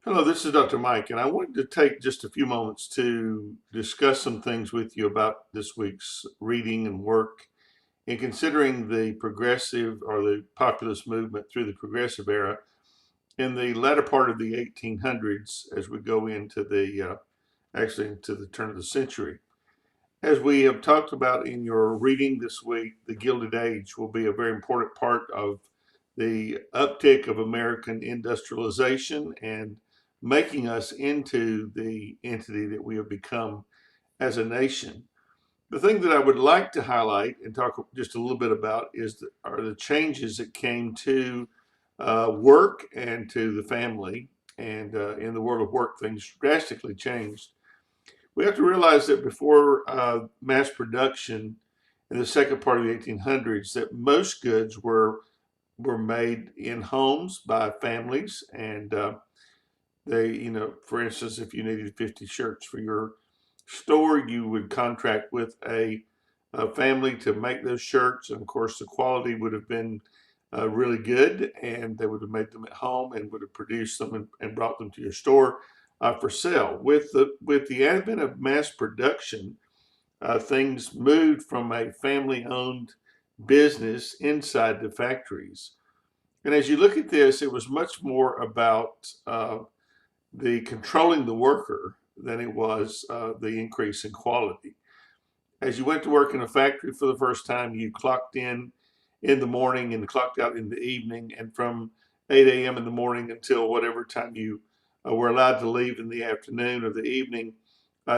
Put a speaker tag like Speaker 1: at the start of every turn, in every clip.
Speaker 1: Hello, this is Dr. Mike, and I wanted to take just a few moments to discuss some things with you about this week's reading and work in considering the progressive or the populist movement through the progressive era in the latter part of the 1800s as we go into actually into the turn of the century. As we have talked about in your reading this week, the Gilded Age will be a very important part of the uptick of American industrialization and making us into the entity that we have become as a nation. The thing that I would like to highlight and talk just a little bit about are the changes that came to work and to the family. And in the world of work, things drastically changed. We have to realize that before mass production in the second part of the 1800s, that most goods were made in homes by families, and for instance, if you needed 50 shirts for your store, you would contract with a family to make those shirts, and of course, the quality would have been really good, and they would have made them at home and would have produced them and brought them to your store for sale. With the advent of mass production, things moved from a family-owned business inside the factories. And as you look at this, it was much more about the controlling the worker than it was the increase in quality. As you went to work in a factory for the first time, you clocked in the morning and clocked out in the evening, and from 8 a.m. in the morning until whatever time you were allowed to leave in the afternoon or the evening,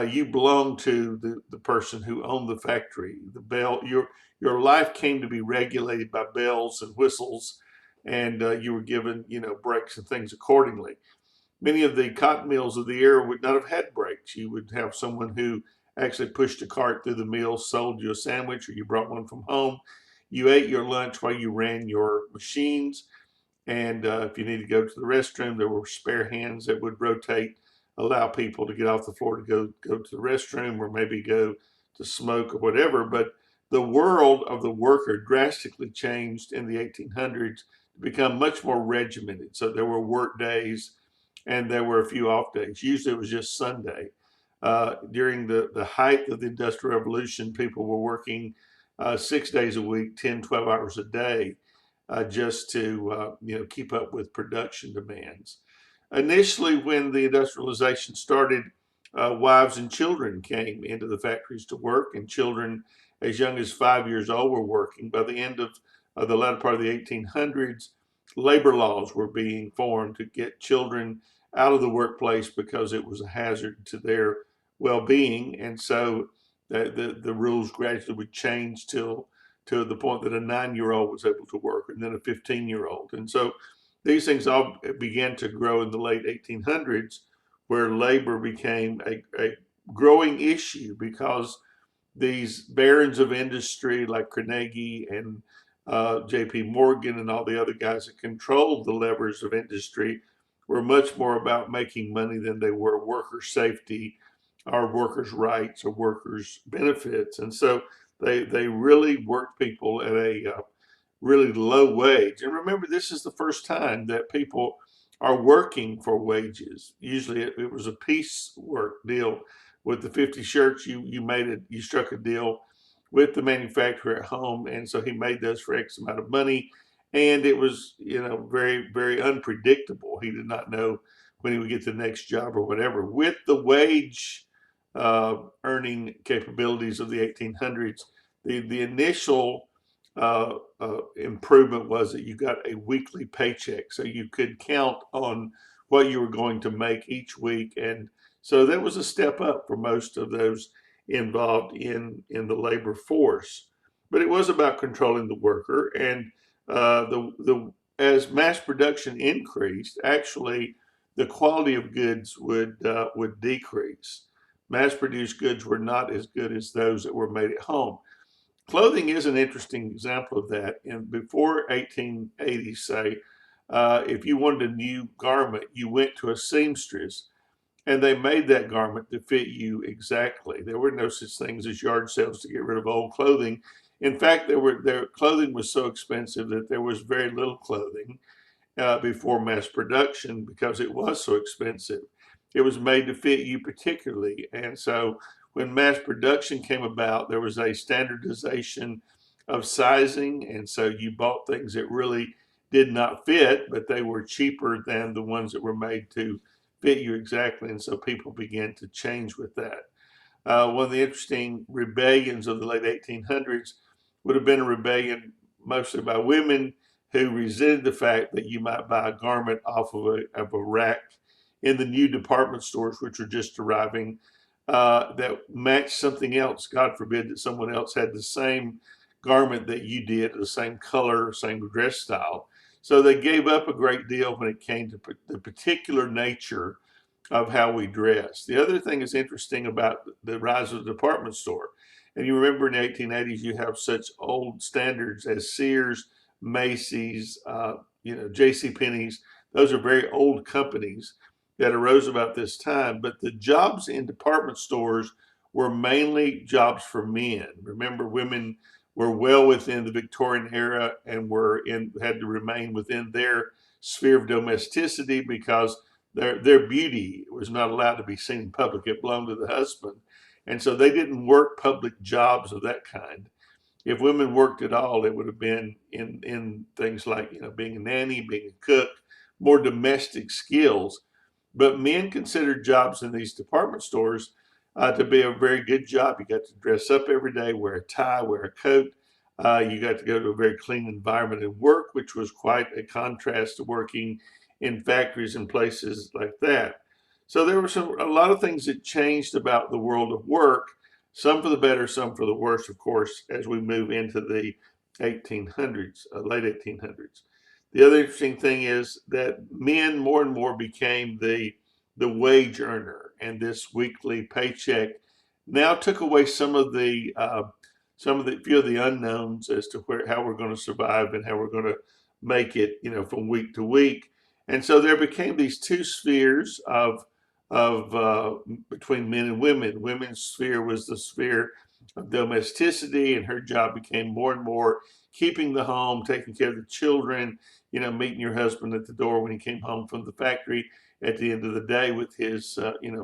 Speaker 1: you belonged to the person who owned the factory. The bell, your life came to be regulated by bells and whistles, and you were given breaks and things accordingly. Many of the cotton mills of the era would not have had breaks. You would have someone who actually pushed a cart through the mill, sold you a sandwich, or you brought one from home. You ate your lunch while you ran your machines. And if you needed to go to the restroom, there were spare hands that would rotate, allow people to get off the floor to go to the restroom or maybe go to smoke or whatever. But the world of the worker drastically changed in the 1800s to become much more regimented. So there were work days and there were a few off days. Usually it was just Sunday. During the height of the Industrial Revolution, people were working 6 days a week, 10, 12 hours a day, just to keep up with production demands. Initially, when the industrialization started, wives and children came into the factories to work, and children as young as 5 years old were working. By the end of the latter part of the 1800s, labor laws were being formed to get children out of the workplace because it was a hazard to their well-being, and so the rules gradually would change till to the point that a 9-year-old was able to work, and then a 15-year-old, and so these things all began to grow in the late 1800s, where labor became a growing issue because these barons of industry like Carnegie and J.P. Morgan and all the other guys that controlled the levers of industry were much more about making money than they were worker safety or workers' rights or workers' benefits. And so they really worked people at a really low wage. And remember, this is the first time that people are working for wages. Usually it was a piecework deal. With the 50 shirts, you struck a deal with the manufacturer at home, and so he made those for X amount of money, and it was very, very unpredictable. He did not know when he would get the next job or whatever. With the wage earning capabilities of the 1800s, the initial improvement was that you got a weekly paycheck, so you could count on what you were going to make each week, and so that was a step up for most of those involved in the labor force. But it was about controlling the worker, and the as mass production increased, actually the quality of goods would decrease. Mass produced goods were not as good as those that were made at home. Clothing is an interesting example of that. And before 1880, say, if you wanted a new garment, you went to a seamstress and they made that garment to fit you exactly. There were no such things as yard sales to get rid of old clothing. In fact, their clothing was so expensive that there was very little clothing. before mass production because it was so expensive. It was made to fit you particularly. And so when mass production came about, there was a standardization of sizing. And so you bought things that really did not fit, but they were cheaper than the ones that were made to fit you exactly. And so people began to change with that. One of the interesting rebellions of the late 1800s would have been a rebellion mostly by women who resented the fact that you might buy a garment off of a rack in the new department stores, which are just arriving, that matched something else. God forbid that someone else had the same garment that you did, the same color, same dress style. So they gave up a great deal when it came to the particular nature of how we dress. The other thing is interesting about the rise of the department store. And you remember in the 1880s, you have such old standards as Sears, Macy's, J.C. Penney's. Those are very old companies that arose about this time. But the jobs in department stores were mainly jobs for men. Remember, women were well within the Victorian era and had to remain within their sphere of domesticity because their beauty was not allowed to be seen in public. It belonged to the husband. And so they didn't work public jobs of that kind. If women worked at all, it would have been in things like, being a nanny, being a cook, more domestic skills. But men considered jobs in these department stores to be a very good job. You got to dress up every day, wear a tie, wear a coat. You got to go to a very clean environment and work, which was quite a contrast to working in factories and places like that. So there were a lot of things that changed about the world of work, some for the better, some for the worse, of course, as we move into the 1800s, late 1800s. The other interesting thing is that men more and more became the wage earner, and this weekly paycheck now took away some of the few of the unknowns as to how we're going to survive and how we're going to make it, from week to week. And so there became these two spheres of between men and women. Women's sphere was the sphere of domesticity, and her job became more and more keeping the home, taking care of the children, meeting your husband at the door when he came home from the factory at the end of the day with his,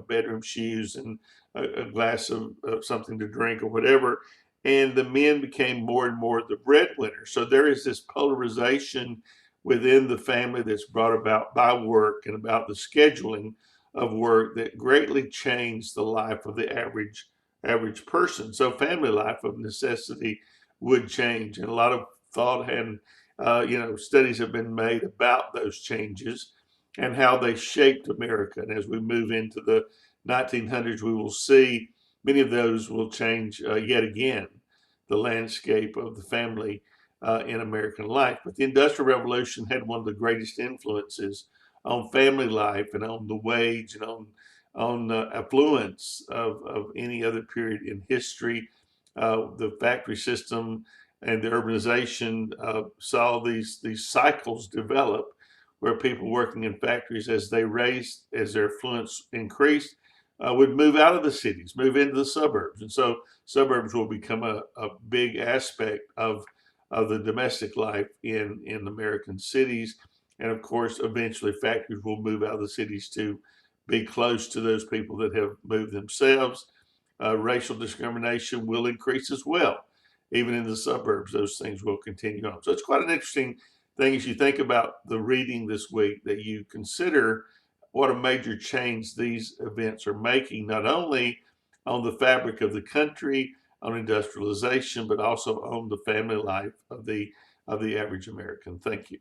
Speaker 1: bedroom shoes and a glass of something to drink or whatever. And the men became more and more the breadwinner. So there is this polarization within the family that's brought about by work and about the scheduling of work that greatly changed the life of the average person. So family life of necessity would change, and a lot of thought and studies have been made about those changes and how they shaped America. And as we move into the 1900s, we will see many of those will change yet again the landscape of the family in American life. But the Industrial Revolution had one of the greatest influences on family life and on the wage and on affluence of any other period in history. The factory system and the urbanization saw these cycles develop where people working in factories, as their affluence increased, would move out of the cities, move into the suburbs. And so suburbs will become a big aspect of the domestic life in American cities. And of course, eventually factories will move out of the cities to be close to those people that have moved themselves. Racial discrimination will increase as well. Even in the suburbs, those things will continue on. So it's quite an interesting thing as you think about the reading this week, that you consider what a major change these events are making, not only on the fabric of the country, on industrialization, but also on the family life of the average American. Thank you.